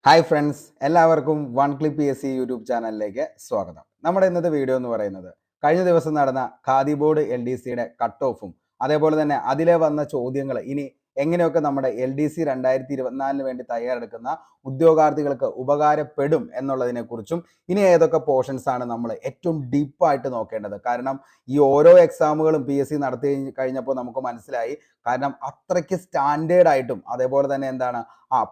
Hi friends, എല്ലാവർക്കും one clip PSC YouTube ചാനലിലേക്ക് സ്വാഗതം. നമ്മുടെ ഇന്നത്തെ വീഡിയോ എന്ന് പറയുന്നത് കഴിഞ്ഞ ദിവസം നടന്ന ഖാദി ബോർഡ് LDCയുടെ കട്ട് ഓഫും അതേപോലെ തന്നെ അതിലെ വന്ന ചോദ്യങ്ങൾ ഇനി എങ്ങനെയൊക്കെ നമ്മുടെ LDC 2024 വേണ്ടി തയ്യാറെടുക്കുന്ന ഉദ്യോഗാർത്ഥികൾക്ക് ഉപകാരപ്പെടും എന്നുള്ളതിനെ കുറിച്ചും ഇനി ഏതൊക്കെ പോർഷൻസ് ആണ് നമ്മൾ ഏറ്റവും ഡീപ്പായിട്ട് നോക്കേണ്ടത്. കാരണം ഈ ഓരോ എക്സാമുകളും PSC നടത്തി കഴിഞ്ഞപ്പോൾ നമുക്ക് മനസ്സിലായി, കാരണം അത്രയ്ക്ക് സ്റ്റാൻഡേർഡ് ആയിട്ടും അതേപോലെ തന്നെ എന്താണ്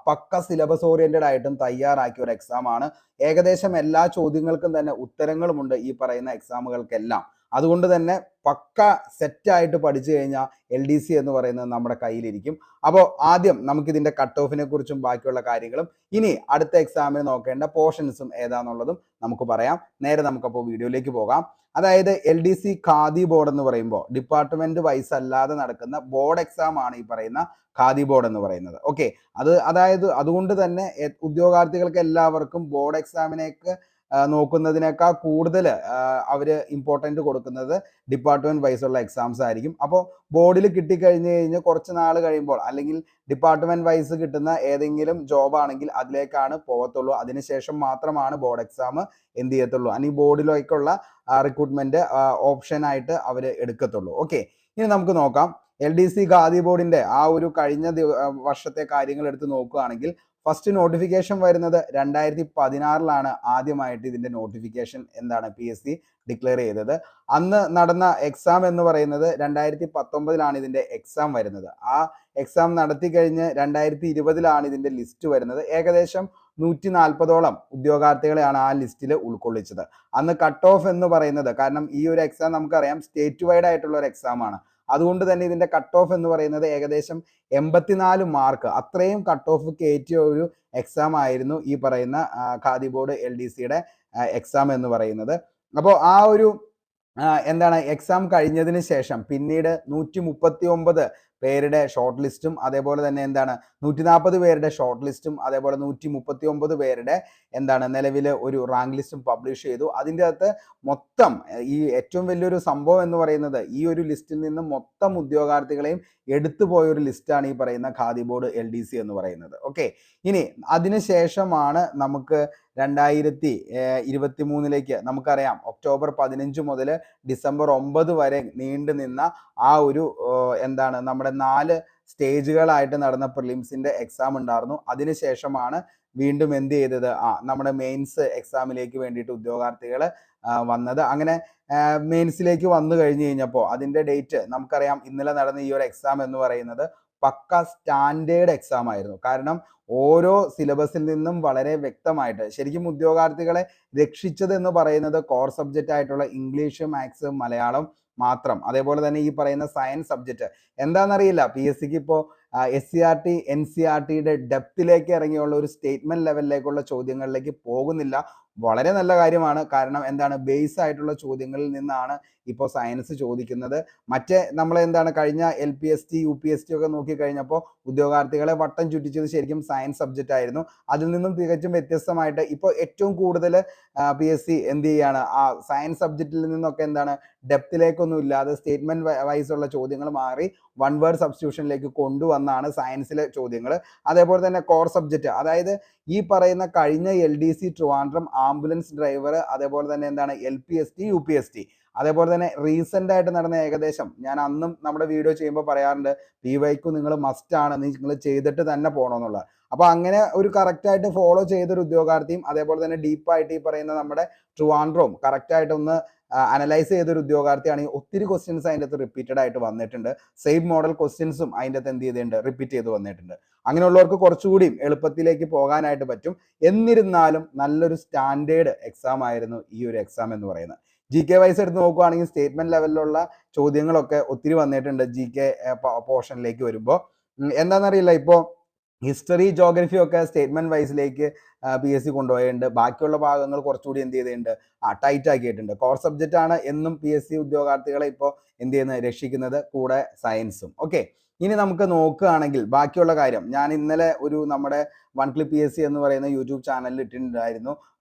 പക്ക സിലബസ് ഓറിയന്റഡ് ആയിട്ടും തയ്യാറാക്കിയ ഒരു എക്സാം ആണ്. ഏകദേശം എല്ലാ ചോദ്യങ്ങൾക്കും തന്നെ ഉത്തരങ്ങളുമുണ്ട് ഈ പറയുന്ന എക്സാമുകൾക്കെല്ലാം. അതുകൊണ്ട് തന്നെ പക്ക സെറ്റായിട്ട് പഠിച്ചു കഴിഞ്ഞാൽ LDC എന്ന് പറയുന്നത് നമ്മുടെ കയ്യിലിരിക്കും. അപ്പോൾ ആദ്യം നമുക്കിതിന്റെ കട്ട് ഓഫിനെ കുറിച്ചും ബാക്കിയുള്ള കാര്യങ്ങളും ഇനി അടുത്ത എക്സാമിന് നോക്കേണ്ട പോർഷൻസും ഏതാന്നുള്ളതും നമുക്ക് പറയാം. നേരെ നമുക്കപ്പോൾ വീഡിയോയിലേക്ക് പോകാം. അതായത് LDC ഖാദി ബോർഡ് എന്ന് പറയുമ്പോൾ ഡിപ്പാർട്ട്മെന്റ് വൈസ് അല്ലാതെ നടക്കുന്ന ബോർഡ് എക്സാം ആണ് ഈ പറയുന്ന ഖാദി ബോർഡ് എന്ന് പറയുന്നത്. ഓക്കെ, അതുകൊണ്ട് തന്നെ ഉദ്യോഗാർത്ഥികൾക്ക് എല്ലാവർക്കും ബോർഡ് എക്സാമിനേക്ക് നോക്കുന്നതിനേക്കാൾ കൂടുതൽ അവർ ഇമ്പോർട്ടൻറ്റ് കൊടുക്കുന്നത് ഡിപ്പാർട്ട്മെന്റ് വൈസ് ഉള്ള എക്സാംസ് ആയിരിക്കും. അപ്പോൾ ബോർഡിൽ കിട്ടിക്കഴിഞ്ഞ് കഴിഞ്ഞ് കുറച്ച് നാൾ കഴിയുമ്പോൾ അല്ലെങ്കിൽ ഡിപ്പാർട്ട്മെന്റ് വൈസ് കിട്ടുന്ന ഏതെങ്കിലും ജോബ് ആണെങ്കിൽ അതിലേക്കാണ് പോകത്തുള്ളൂ. അതിനുശേഷം മാത്രമാണ് ബോർഡ് എക്സാം എന്ത് ചെയ്യത്തുള്ളൂ, അല്ലെങ്കിൽ ബോർഡിലേക്കുള്ള റിക്രൂട്ട്മെന്റ് ഓപ്ഷൻ ആയിട്ട് അവർ എടുക്കത്തുള്ളൂ. ഓക്കെ, ഇനി നമുക്ക് നോക്കാം. LDC ഖാദി ബോർഡിന്റെ ആ ഒരു കഴിഞ്ഞ വർഷത്തെ കാര്യങ്ങൾ എടുത്ത് നോക്കുകയാണെങ്കിൽ ഫസ്റ്റ് നോട്ടിഫിക്കേഷൻ വരുന്നത് 2016 ആദ്യമായിട്ട് ഇതിന്റെ നോട്ടിഫിക്കേഷൻ എന്താണ് PSC ഡിക്ലെയർ ചെയ്തത്. അന്ന് നടന്ന എക്സാം എന്ന് പറയുന്നത് 2019 ഇതിന്റെ എക്സാം വരുന്നത്. ആ എക്സാം നടത്തി കഴിഞ്ഞ് 2020 ഇതിന്റെ ലിസ്റ്റ് വരുന്നത്. ഏകദേശം 140ഓളം ഉദ്യോഗാർത്ഥികളെയാണ് ആ ലിസ്റ്റിൽ ഉൾക്കൊള്ളിച്ചത്. അന്ന് കട്ട് ഓഫ് എന്ന് പറയുന്നത്, കാരണം ഈ ഒരു എക്സാം നമുക്കറിയാം സ്റ്റേറ്റ് വൈഡ് ആയിട്ടുള്ള ഒരു എക്സാം ആണ്. അതുകൊണ്ട് തന്നെ ഇതിന്റെ കട്ട് ഓഫ് എന്ന് പറയുന്നത് ഏകദേശം 84 മാർക്ക്, അത്രയും കട്ട് ഓഫ് കയറ്റിയ ഒരു എക്സാം ആയിരുന്നു ഈ പറയുന്ന ഖാദി ബോർഡ് LDCയുടെ എക്സാം എന്ന് പറയുന്നത്. അപ്പോൾ ആ ഒരു എന്താണ് എക്സാം കഴിഞ്ഞതിന് ശേഷം പിന്നീട് 139 പേരുടെ ഷോർട്ട് ലിസ്റ്റും അതേപോലെ തന്നെ എന്താണ് 140 പേരുടെ ഷോർട്ട് ലിസ്റ്റും അതേപോലെ 139 പേരുടെ എന്താണ് നിലവിൽ ഒരു റാങ്ക് ലിസ്റ്റും പബ്ലിഷ് ചെയ്തു. അതിൻ്റെ അകത്ത് മൊത്തം ഈ ഏറ്റവും വലിയൊരു സംഭവം എന്ന് പറയുന്നത് ഈ ഒരു ലിസ്റ്റിൽ നിന്ന് മൊത്തം ഉദ്യോഗാർത്ഥികളെയും എടുത്തു പോയ ഒരു ലിസ്റ്റാണ് ഈ പറയുന്ന ഖാദി ബോർഡ് LDC എന്ന് പറയുന്നത്. ഓക്കെ, ഇനി അതിനുശേഷമാണ് നമുക്ക് 2023 നമുക്കറിയാം ഒക്ടോബർ 15 മുതൽ ഡിസംബർ 9 വരെ നീണ്ടു നിന്ന ആ ഒരു എന്താണ് നമ്മുടെ 4 സ്റ്റേജുകളായിട്ട് നടന്ന പ്രിലിംസിന്റെ എക്സാം ഉണ്ടായിരുന്നു. അതിനുശേഷമാണ് വീണ്ടും എന്ത് ചെയ്തത്, നമ്മുടെ മെയിൻസ് എക്സാമിലേക്ക് വേണ്ടിയിട്ട് ഉദ്യോഗാർത്ഥികൾ വന്നത്. അങ്ങനെ മെയിൻസിലേക്ക് വന്നു കഴിഞ്ഞു കഴിഞ്ഞപ്പോൾ അതിന്റെ ഡേറ്റ് നമുക്കറിയാം. ഇന്നലെ നടന്ന ഈ ഒരു എക്സാം എന്ന് പറയുന്നത് പക്ക സ്റ്റാൻഡേർഡ് എക്സാം ആയിരുന്നു. കാരണം ഓരോ സിലബസിൽ നിന്നും വളരെ വ്യക്തമായിട്ട് ശരിക്കും ഉദ്യോഗാർത്ഥികളെ രക്ഷിച്ചത് എന്ന് പറയുന്നത് കോർ സബ്ജക്റ്റ് ആയിട്ടുള്ള ഇംഗ്ലീഷ്, മാത്സ്, മലയാളം മാത്രം. അതേപോലെ തന്നെ ഈ പറയുന്ന സയൻസ് സബ്ജക്റ്റ് എന്താണെന്നറിയില്ല, PSCക്ക് ഇപ്പോൾ SCERT NCERTയുടെ ഡെപ്തിലേക്ക് ഇറങ്ങിയുള്ള ഒരു സ്റ്റേറ്റ്മെന്റ് ലെവലിലേക്കുള്ള ചോദ്യങ്ങളിലേക്ക് പോകുന്നില്ല. വളരെ നല്ല കാര്യമാണ്. കാരണം എന്താണ് ബേസ് ആയിട്ടുള്ള ചോദ്യങ്ങളിൽ നിന്നാണ് ഇപ്പോൾ സയൻസ് ചോദിക്കുന്നത്. മറ്റേ നമ്മൾ എന്താണ് കഴിഞ്ഞ LPST UPST ഒക്കെ നോക്കിക്കഴിഞ്ഞപ്പോൾ ഉദ്യോഗാർത്ഥികളെ വട്ടം ചുറ്റിച്ചത് ശരിക്കും സയൻസ് സബ്ജക്റ്റ് ആയിരുന്നു. അതിൽ നിന്നും തികച്ചും വ്യത്യസ്തമായിട്ട് ഇപ്പോൾ ഏറ്റവും കൂടുതൽ PSC എന്ത് ചെയ്യാണ്, ആ സയൻസ് സബ്ജക്റ്റിൽ നിന്നൊക്കെ എന്താണ് ഡെപ്തിലേക്കൊന്നും ഇല്ലാതെ സ്റ്റേറ്റ്മെന്റ് വൈസ് ഉള്ള ചോദ്യങ്ങൾ മാറി വൺ വേർഡ് സബ്സ്റ്റിറ്റ്യൂഷനിലേക്ക് കൊണ്ടുവന്നാണ് സയൻസിലെ ചോദ്യങ്ങൾ. അതേപോലെ തന്നെ കോർ സബ്ജക്റ്റ്, അതായത് ഈ പറയുന്ന കഴിഞ്ഞ LDC ട്രിവാൻഡ്രം ആംബുലൻസ് ഡ്രൈവർ, അതേപോലെ തന്നെ എന്താണ് LPST UPST, അതേപോലെ തന്നെ റീസെന്റ് ആയിട്ട് നടന്ന ഏകദേശം ഞാൻ അന്നും നമ്മുടെ വീഡിയോ ചെയ്യുമ്പോൾ പറയാറുണ്ട്, PYQ നിങ്ങൾ മസ്റ്റ് ആണ്, നിങ്ങൾ ചെയ്തിട്ട് തന്നെ പോകണമെന്നുള്ളത്. അപ്പൊ അങ്ങനെ ഒരു കറക്റ്റ് ആയിട്ട് ഫോളോ ചെയ്തൊരു ഉദ്യോഗാർത്ഥിയും അതേപോലെ തന്നെ ഡീപ്പായിട്ട് ഈ പറയുന്ന നമ്മുടെ ട്രിവാൻഡ്രം കറക്റ്റ് ആയിട്ട് ഒന്ന് അനലൈസ് ചെയ്തൊരു ഉദ്യോഗാർത്ഥിയാണെങ്കിൽ ഒത്തിരി ക്വസ്റ്റ്യൻസ് അതിൻ്റെ അകത്ത് റിപ്പീറ്റഡ് ആയിട്ട് വന്നിട്ടുണ്ട്. സെയിം മോഡൽ ക്വസ്റ്റ്യൻസും അതിൻ്റെ അകത്ത് എന്ത് ചെയ്തിട്ടുണ്ട്, റിപ്പീറ്റ് ചെയ്ത് വന്നിട്ടുണ്ട്. അങ്ങനെയുള്ളവർക്ക് കുറച്ചുകൂടിയും എളുപ്പത്തിലേക്ക് പോകാനായിട്ട് പറ്റും. എന്നിരുന്നാലും നല്ലൊരു സ്റ്റാൻഡേർഡ് എക്സാം ആയിരുന്നു ഈ ഒരു എക്സാം എന്ന് പറയുന്നത്. GK വൈസ് എടുത്ത് നോക്കുകയാണെങ്കിൽ സ്റ്റേറ്റ്മെന്റ് ലെവലിലുള്ള ചോദ്യങ്ങളൊക്കെ ഒത്തിരി വന്നിട്ടുണ്ട് GK പോർഷനിലേക്ക് വരുമ്പോൾ. എന്താണെന്നറിയില്ല, ഇപ്പോൾ ഹിസ്റ്ററി, ജോഗ്രഫി ഒക്കെ സ്റ്റേറ്റ്മെന്റ് വൈസിലേക്ക് PSC കൊണ്ടുപോയിട്ടുണ്ട്. ബാക്കിയുള്ള ഭാഗങ്ങൾ കുറച്ചുകൂടി എന്ത് ചെയ്തിട്ടുണ്ട്, ടൈറ്റ് ആക്കിയിട്ടുണ്ട്. കോർ സബ്ജക്റ്റ് ആണ് എന്നും PSC ഉദ്യോഗാർത്ഥികളെ ഇപ്പോൾ എന്ത് ചെയ്യുന്നത്, രക്ഷിക്കുന്നത്, കൂടെ സയൻസും. ഓക്കെ, ഇനി നമുക്ക് നോക്കുകയാണെങ്കിൽ ബാക്കിയുള്ള കാര്യം ഞാൻ ഇന്നലെ ഒരു നമ്മുടെ വൺ ക്ലിപ്പ് PSC എന്ന് പറയുന്ന യൂട്യൂബ് ചാനലിൽ ഇട്ടിട്ടുണ്ടായിരുന്നു.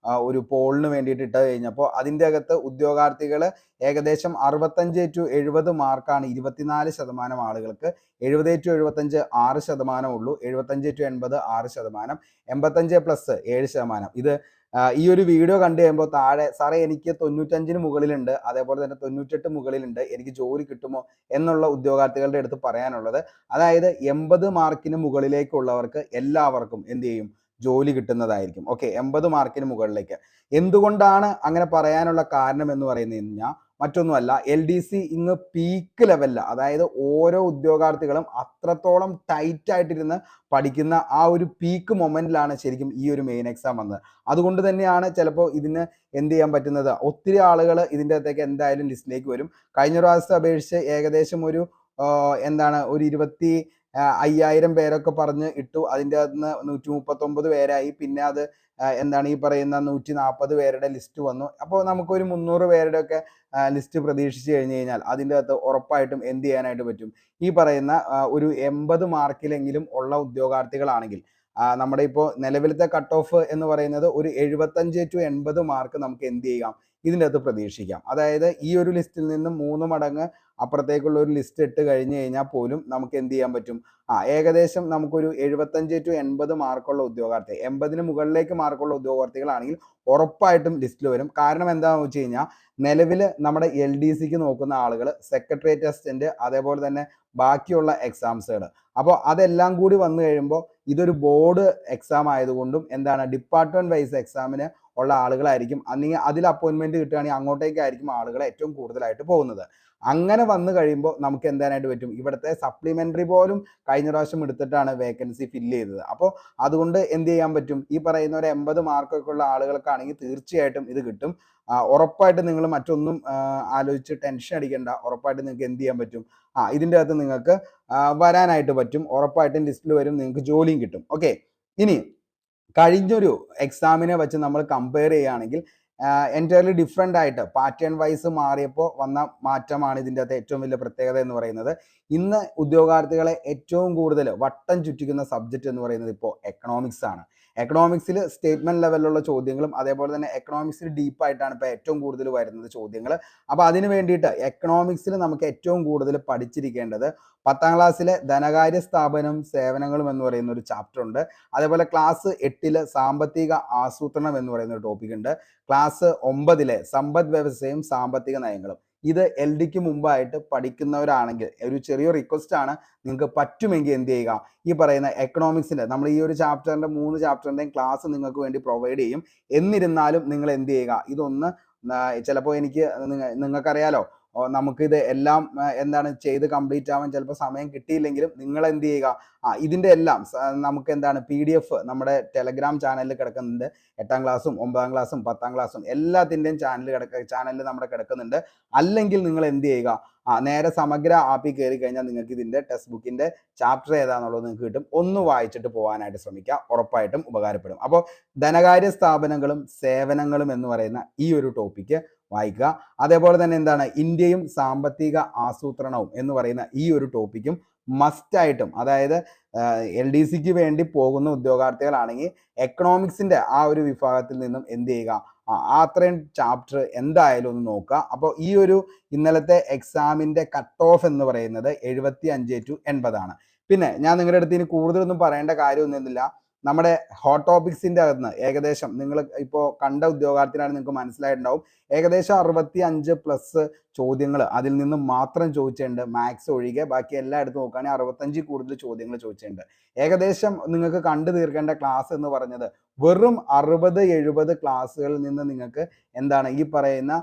ഒരു പോളിന് വേണ്ടിയിട്ട് ഇട്ട് കഴിഞ്ഞപ്പോൾ അതിൻ്റെ അകത്ത് ഉദ്യോഗാർത്ഥികൾ ഏകദേശം 65-70 മാർക്കാണ് 24% ആളുകൾക്ക്, 70-75 6% ഉള്ളൂ, 75-80 6%, 85+ 7%. ഇത് ഈ ഒരു വീഡിയോ കണ്ടു കഴിയുമ്പോൾ താഴെ സാറേ എനിക്ക് 95-ന് മുകളിലുണ്ട്, അതേപോലെ തന്നെ 98 മുകളിലുണ്ട്, എനിക്ക് ജോലി കിട്ടുമോ എന്നുള്ള ഉദ്യോഗാർത്ഥികളുടെ അടുത്ത് പറയാനുള്ളത്, അതായത് 80 മാർക്കിന് മുകളിലേക്കുള്ളവർക്ക് എല്ലാവർക്കും എന്ത് ചെയ്യും, ജോലി കിട്ടുന്നതായിരിക്കും. ഓക്കെ, 80 മാർക്കിന് മുകളിലേക്ക്. എന്തുകൊണ്ടാണ് അങ്ങനെ പറയാനുള്ള കാരണം എന്ന് പറയുന്നത് കഴിഞ്ഞാൽ മറ്റൊന്നുമല്ല, LDC ഇന്ന് പീക്ക് ലെവലിൽ, അതായത് ഓരോ ഉദ്യോഗാർത്ഥികളും അത്രത്തോളം ടൈറ്റ് ആയിട്ടിരുന്ന് പഠിക്കുന്ന ആ ഒരു പീക്ക് മൊമെന്റിലാണ് ശരിക്കും ഈ ഒരു മെയിൻ എക്സാം വന്നത്. അതുകൊണ്ട് തന്നെയാണ് ചിലപ്പോൾ ഇതിന് എന്ത് ചെയ്യാൻ പറ്റുന്നത്, ഒത്തിരി ആളുകൾ ഇതിൻ്റെ അകത്തേക്ക് എന്തായാലും ലിസ്റ്റിലേക്ക് വരും. കഴിഞ്ഞ പ്രാവശ്യത്തെ അപേക്ഷിച്ച് ഏകദേശം ഒരു ഒരു 25,000 പേരൊക്കെ പറഞ്ഞ് ഇട്ടു. അതിൻ്റെ അകത്ത് 139 പേരായി. പിന്നെ അത് ഈ പറയുന്ന 140 പേരുടെ ലിസ്റ്റ് വന്നു. അപ്പോൾ നമുക്കൊരു 300 പേരുടെ ഒക്കെ ലിസ്റ്റ് പ്രതീക്ഷിച്ച് കഴിഞ്ഞ് കഴിഞ്ഞാൽ അതിൻ്റെ അകത്ത് ഉറപ്പായിട്ടും എന്ത് ചെയ്യാനായിട്ട് പറ്റും, ഈ പറയുന്ന ഒരു 80 മാർക്കിലെങ്കിലും ഉള്ള ഉദ്യോഗാർത്ഥികളാണെങ്കിൽ നമ്മുടെ ഇപ്പോൾ നിലവിലത്തെ കട്ട് ഓഫ് എന്ന് പറയുന്നത് ഒരു 75-80 മാർക്ക് നമുക്ക് എന്ത് ചെയ്യാം, ഇതിൻ്റെ അകത്ത് പ്രതീക്ഷിക്കാം. അതായത് ഈ ഒരു ലിസ്റ്റിൽ നിന്നും 3 മടങ്ങ് അപ്പുറത്തേക്കുള്ള ഒരു ലിസ്റ്റ് ഇട്ട് കഴിഞ്ഞ് കഴിഞ്ഞാൽ പോലും നമുക്ക് എന്ത് ചെയ്യാൻ പറ്റും, ഏകദേശം നമുക്കൊരു 75-80 മാർക്കുള്ള ഉദ്യോഗാർത്ഥി, 80-ന് മുകളിലേക്ക് മാർക്കുള്ള ഉദ്യോഗാർത്ഥികളാണെങ്കിൽ ഉറപ്പായിട്ടും ലിസ്റ്റിൽ വരും. കാരണം എന്താണെന്ന് വെച്ച് കഴിഞ്ഞാൽ നിലവിൽ നമ്മുടെ LDCക്ക് നോക്കുന്ന ആളുകൾ സെക്രട്ടേറിയറ്റ് അസിസ്റ്റന്റ്, അതേപോലെ തന്നെ ബാക്കിയുള്ള എക്സാംസുകൾ, അപ്പോൾ അതെല്ലാം കൂടി വന്നു കഴിയുമ്പോൾ ഇതൊരു ബോർഡ് എക്സാം ആയതുകൊണ്ടും ഡിപ്പാർട്ട്മെന്റ് വൈസ് എക്സാമിന് ഉള്ള ആളുകളായിരിക്കും. അല്ലെങ്കിൽ അതിൽ അപ്പോയിൻമെന്റ് കിട്ടുകയാണെങ്കിൽ അങ്ങോട്ടേക്കായിരിക്കും ആളുകൾ ഏറ്റവും കൂടുതലായിട്ട് പോകുന്നത്. അങ്ങനെ വന്നു കഴിയുമ്പോൾ നമുക്ക് എന്താനായിട്ട് പറ്റും, ഇവിടുത്തെ സപ്ലിമെന്ററി പോലും കഴിഞ്ഞ പ്രാവശ്യം എടുത്തിട്ടാണ് വേക്കൻസി ഫില്ല് ചെയ്തത്. അപ്പോൾ അതുകൊണ്ട് എന്ത് ചെയ്യാൻ പറ്റും, ഈ പറയുന്ന ഒരു 80 മാർക്കൊക്കെ ഉള്ള ആളുകൾക്കാണെങ്കിൽ തീർച്ചയായിട്ടും ഇത് കിട്ടും. ഉറപ്പായിട്ട് നിങ്ങൾ മറ്റൊന്നും ആലോചിച്ച് ടെൻഷൻ അടിക്കേണ്ട. ഉറപ്പായിട്ട് നിങ്ങൾക്ക് എന്ത് ചെയ്യാൻ പറ്റും, ഇതിൻ്റെ അകത്ത് നിങ്ങൾക്ക് വരാനായിട്ട് പറ്റും. ഉറപ്പായിട്ടും ലിസ്റ്റിൽ വരും, നിങ്ങൾക്ക് ജോലിയും കിട്ടും. ഓക്കെ, ഇനി കഴിഞ്ഞൊരു എക്സാമിനെ വെച്ച് നമ്മൾ കമ്പയർ ചെയ്യുകയാണെങ്കിൽ എൻറ്റയർലി ഡിഫറെൻ്റ് ആയിട്ട് പാറ്റേൺ വൈസ് മാറിയപ്പോൾ വന്ന മാറ്റമാണ് ഇതിൻ്റെ അകത്ത് ഏറ്റവും വലിയ പ്രത്യേകത എന്ന് പറയുന്നത്. ഇന്ന് ഉദ്യോഗാർത്ഥികളെ ഏറ്റവും കൂടുതൽ വട്ടം ചുറ്റിക്കുന്ന സബ്ജക്റ്റ് എന്ന് പറയുന്നത് ഇപ്പോൾ എക്കണോമിക്സ് ആണ്. എക്കണോമിക്സിൽ സ്റ്റേറ്റ്മെന്റ് ലെവലിലുള്ള ചോദ്യങ്ങളും അതേപോലെ തന്നെ എക്കണോമിക്സിൽ ഡീപ്പായിട്ടാണ് ഇപ്പോൾ ഏറ്റവും കൂടുതൽ വരുന്നത് ചോദ്യങ്ങൾ. അപ്പോൾ അതിന് വേണ്ടിയിട്ട് എക്കണോമിക്സിൽ നമുക്ക് ഏറ്റവും കൂടുതൽ പഠിച്ചിരിക്കേണ്ടത് 10ാം ക്ലാസ്സിലെ ധനകാര്യ സ്ഥാപനം സേവനങ്ങളും എന്ന് പറയുന്ന ഒരു ചാപ്റ്റർ ഉണ്ട്. അതേപോലെ ക്ലാസ് 8 സാമ്പത്തിക ആസൂത്രണം എന്ന് പറയുന്ന ഒരു ടോപ്പിക് ഉണ്ട്. ക്ലാസ് 9 സമ്പദ് വ്യവസ്ഥയും സാമ്പത്തിക നയങ്ങളും. ഇത് LDക്ക് മുമ്പായിട്ട് പഠിക്കുന്നവരാണെങ്കിൽ ഒരു ചെറിയ റിക്വസ്റ്റ് ആണ്, നിങ്ങൾക്ക് പറ്റുമെങ്കിൽ എന്ത് ചെയ്യുക, ഈ പറയുന്ന എക്കണോമിക്സിന്റെ നമ്മൾ ഈ ഒരു ചാപ്റ്ററിന്റെ 3 ചാപ്റ്ററിന്റെയും ക്ലാസ് നിങ്ങൾക്ക് വേണ്ടി പ്രൊവൈഡ് ചെയ്യും. എന്നിരുന്നാലും നിങ്ങൾ എന്ത് ചെയ്യുക, ഇതൊന്ന് ചിലപ്പോൾ നിങ്ങൾക്കറിയാലോ, നമുക്കിത് എല്ലാം ചെയ്ത് കംപ്ലീറ്റ് ആവാൻ ചിലപ്പോൾ സമയം കിട്ടിയില്ലെങ്കിലും നിങ്ങൾ എന്ത് ചെയ്യുക, ഇതിൻ്റെ എല്ലാം നമുക്ക് PDF നമ്മുടെ ടെലഗ്രാം ചാനലിൽ കിടക്കുന്നുണ്ട്. 8ാം ക്ലാസ്സും 9ാം ക്ലാസ്സും 10ാം ക്ലാസ്സും എല്ലാത്തിൻ്റെയും ചാനലിൽ നമ്മുടെ കിടക്കുന്നുണ്ട്. അല്ലെങ്കിൽ നിങ്ങൾ എന്ത് ചെയ്യുക, നേരെ സമഗ്ര ആപ്പിൽ കയറി കഴിഞ്ഞാൽ നിങ്ങൾക്ക് ഇതിൻ്റെ ടെക്സ്റ്റ് ബുക്കിൻ്റെ ചാപ്റ്റർ ഏതാണെന്നുള്ളത് നിങ്ങൾക്ക് കിട്ടും. ഒന്ന് വായിച്ചിട്ട് പോകാനായിട്ട് ശ്രമിക്കുക, ഉറപ്പായിട്ടും ഉപകാരപ്പെടും. അപ്പോൾ ധനകാര്യ സ്ഥാപനങ്ങളും സേവനങ്ങളും എന്ന് പറയുന്ന ഈ ഒരു ടോപ്പിക്ക് വായിക്കുക. അതേപോലെ തന്നെ ഇന്ത്യയും സാമ്പത്തിക ആസൂത്രണവും എന്ന് പറയുന്ന ഈ ഒരു ടോപ്പിക്കും മസ്റ്റായിട്ടും, അതായത് LDCക്ക് വേണ്ടി പോകുന്ന ഉദ്യോഗാർത്ഥികളാണെങ്കിൽ എക്കണോമിക്സിന്റെ ആ ഒരു വിഭാഗത്തിൽ നിന്നും എന്ത് ചെയ്യുക, അത്രയും ചാപ്റ്റർ എന്തായാലും ഒന്ന് നോക്കുക. അപ്പോൾ ഈ ഒരു ഇന്നലത്തെ എക്സാമിന്റെ കട്ട് ഓഫ് എന്ന് പറയുന്നത് 75-80 ആണ്. പിന്നെ ഞാൻ നിങ്ങളുടെ അടുത്ത് ഇനി കൂടുതലൊന്നും പറയേണ്ട കാര്യമൊന്നുമില്ല. നമ്മുടെ ഹോട്ട് ടോപ്പിക്സിന്റെ അകത്ത് ഏകദേശം നിങ്ങൾ ഇപ്പോൾ കണ്ട ഉദ്യോഗാർത്ഥിനാണ് നിങ്ങൾക്ക് മനസ്സിലായിട്ടുണ്ടാവും, ഏകദേശം 65+ ചോദ്യങ്ങൾ അതിൽ നിന്നും മാത്രം ചോദിച്ചിട്ടുണ്ട്. മാത്സ് ഒഴികെ ബാക്കി എല്ലായിടത്തും നോക്കുകയാണെങ്കിൽ 65 കൂടുതൽ ചോദ്യങ്ങൾ ചോദിച്ചിട്ടുണ്ട്. ഏകദേശം നിങ്ങൾക്ക് കണ്ടു തീർക്കേണ്ട ക്ലാസ് എന്ന് പറഞ്ഞത് വെറും 60-70 ക്ലാസ്സുകളിൽ നിന്ന് നിങ്ങൾക്ക് ഈ പറയുന്ന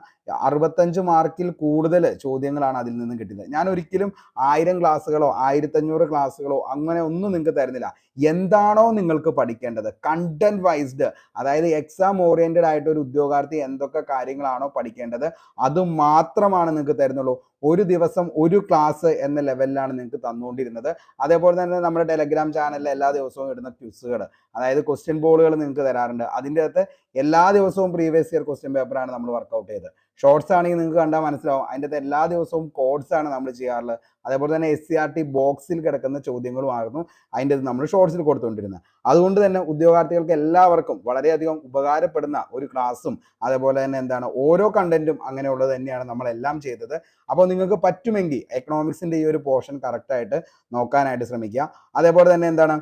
65 മാർക്കിൽ കൂടുതൽ ചോദ്യങ്ങളാണ് അതിൽ നിന്ന് കിട്ടുന്നത്. ഞാൻ ഒരിക്കലും 1000 ക്ലാസ്സുകളോ 1500 ക്ലാസ്സുകളോ അങ്ങനെ ഒന്നും നിങ്ങൾക്ക് തരുന്നില്ല. എന്താണോ നിങ്ങൾക്ക് പഠിക്കേണ്ടത് കണ്ടന്റ് വൈസ്ഡ്, അതായത് എക്സാം ഓറിയന്റഡ് ആയിട്ട് ഒരു ഉദ്യോഗാർത്ഥി എന്തൊക്കെ കാര്യങ്ങളാണോ പഠിക്കേണ്ടത് അത് മാത്രമാണ് നിങ്ങൾക്ക് തരുന്നുള്ളൂ. ഒരു ദിവസം ഒരു ക്ലാസ് എന്ന ലെവലിലാണ് നിങ്ങൾക്ക് തന്നുകൊണ്ടിരുന്നത്. അതേപോലെ തന്നെ നമ്മുടെ ടെലഗ്രാം ചാനലിൽ എല്ലാ ദിവസവും ഇടുന്ന ക്വിസുകൾ, അതായത് ക്വസ്റ്റ്യൻ ബോളുകൾ നിങ്ങൾക്ക് തരാറുണ്ട്. അതിൻ്റെ അകത്ത് എല്ലാ ദിവസവും പ്രീവിയസ് ഇയർ ക്വസ്റ്റ്യൻ പേപ്പറാണ് നമ്മൾ വർക്കൗട്ട് ചെയ്തത്. ഷോർട്സ് ആണെങ്കിൽ നിങ്ങൾക്ക് കണ്ടാൽ മനസ്സിലാവും, അതിൻ്റെ അകത്ത് എല്ലാ ദിവസവും കോഡ്സ് ആണ് നമ്മൾ ചെയ്യാറുള്ളത്. അതേപോലെ തന്നെ SCRT ബോക്സിൽ കിടക്കുന്ന ചോദ്യങ്ങളുമായിരുന്നു അതിൻ്റെ നമ്മൾ ഷോർട്സിൽ കൊടുത്തുകൊണ്ടിരുന്നത്. അതുകൊണ്ട് തന്നെ ഉദ്യോഗാർത്ഥികൾക്ക് എല്ലാവർക്കും വളരെയധികം ഉപകാരപ്പെടുന്ന ഒരു ക്ലാസ്സും അതേപോലെ തന്നെ എന്താണ് ഓരോ കണ്ടന്റും അങ്ങനെയുള്ളത് തന്നെയാണ് നമ്മളെല്ലാം ചെയ്തത്. അപ്പോൾ നിങ്ങൾക്ക് പറ്റുമെങ്കിൽ എക്കണോമിക്സിൻ്റെ ഈ ഒരു പോർഷൻ കറക്റ്റായിട്ട് നോക്കാനായിട്ട് ശ്രമിക്കുക. അതേപോലെ തന്നെ എന്താണ്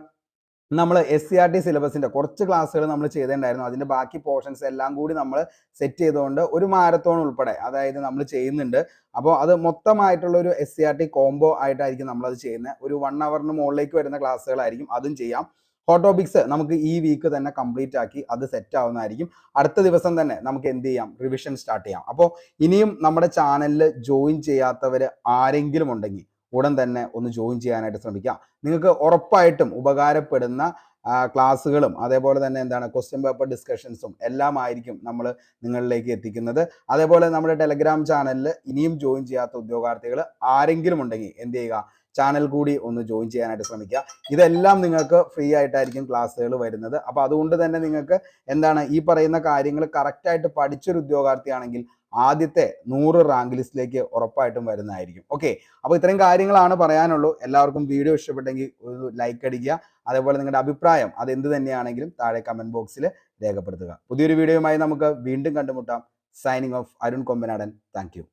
നമ്മൾ SCRT സിലബസിൻ്റെ കുറച്ച് ക്ലാസ്സുകൾ നമ്മൾ ചെയ്തിട്ടുണ്ടായിരുന്നു. അതിൻ്റെ ബാക്കി പോർഷൻസ് എല്ലാം കൂടി നമ്മൾ സെറ്റ് ചെയ്തുകൊണ്ട് ഒരു മാരത്തോൺ ഉൾപ്പെടെ അതായത് നമ്മൾ ചെയ്യുന്നുണ്ട്. അപ്പോൾ അത് മൊത്തമായിട്ടുള്ള ഒരു SCRT കോംബോ ആയിട്ടായിരിക്കും നമ്മളത് ചെയ്യുന്നത്. ഒരു 1 ഹവറിന് മുകളിലേക്ക് വരുന്ന ക്ലാസ്സുകളായിരിക്കും, അതും ചെയ്യാം. ഹോട്ട് ടോപ്പിക്സ് നമുക്ക് ഈ വീക്ക് തന്നെ കംപ്ലീറ്റ് ആക്കി അത് സെറ്റ് ആവുന്നതായിരിക്കും. അടുത്ത ദിവസം തന്നെ നമുക്ക് എന്ത് ചെയ്യാം, റിവിഷൻ സ്റ്റാർട്ട് ചെയ്യാം. അപ്പോൾ ഇനിയും നമ്മുടെ ചാനലിൽ ജോയിൻ ചെയ്യാത്തവർ ആരെങ്കിലും ഉണ്ടെങ്കിൽ ഉടൻ തന്നെ ഒന്ന് ജോയിൻ ചെയ്യാനായിട്ട് ശ്രമിക്കാം. നിങ്ങൾക്ക് ഉറപ്പായിട്ടും ഉപകാരപ്പെടുന്ന ക്ലാസ്സുകളും അതേപോലെ തന്നെ എന്താണ് ക്വസ്റ്റ്യൻ പേപ്പർ ഡിസ്കഷൻസും എല്ലാം ആയിരിക്കും നമ്മൾ നിങ്ങളിലേക്ക് എത്തിക്കുന്നത്. അതേപോലെ നമ്മുടെ ടെലഗ്രാം ചാനലിൽ ഇനിയും ജോയിൻ ചെയ്യാത്ത ഉദ്യോഗാർത്ഥികൾ ആരെങ്കിലും ഉണ്ടെങ്കിൽ എന്ത് ചെയ്യുക, ചാനൽ കൂടി ഒന്ന് ജോയിൻ ചെയ്യാനായിട്ട് ശ്രമിക്കുക. ഇതെല്ലാം നിങ്ങൾക്ക് ഫ്രീ ആയിട്ടായിരിക്കും ക്ലാസ്സുകൾ വരുന്നത്. അപ്പോൾ അതുകൊണ്ട് തന്നെ നിങ്ങൾക്ക് എന്താണ് ഈ പറയുന്ന കാര്യങ്ങൾ കറക്റ്റായിട്ട് പഠിച്ചൊരു ഉദ്യോഗാർത്ഥിയാണെങ്കിൽ ആദ്യത്തെ 100 റാങ്ക് ലിസ്റ്റിലേക്ക് ഉറപ്പായിട്ടും വരുന്നതായിരിക്കും. ഓക്കെ, അപ്പോൾ ഇത്രയും കാര്യങ്ങളാണ് പറയാനുള്ളൂ. എല്ലാവർക്കും വീഡിയോ ഇഷ്ടപ്പെട്ടെങ്കിൽ ഒരു ലൈക്ക് അടിക്കുക. അതേപോലെ നിങ്ങളുടെ അഭിപ്രായം അതെന്ത് തന്നെയാണെങ്കിലും താഴെ കമന്റ് ബോക്സിൽ രേഖപ്പെടുത്തുക. പുതിയൊരു വീഡിയോയുമായി നമുക്ക് വീണ്ടും കണ്ടുമുട്ടാം. Signing off, Arun Kombanadan. Thank you.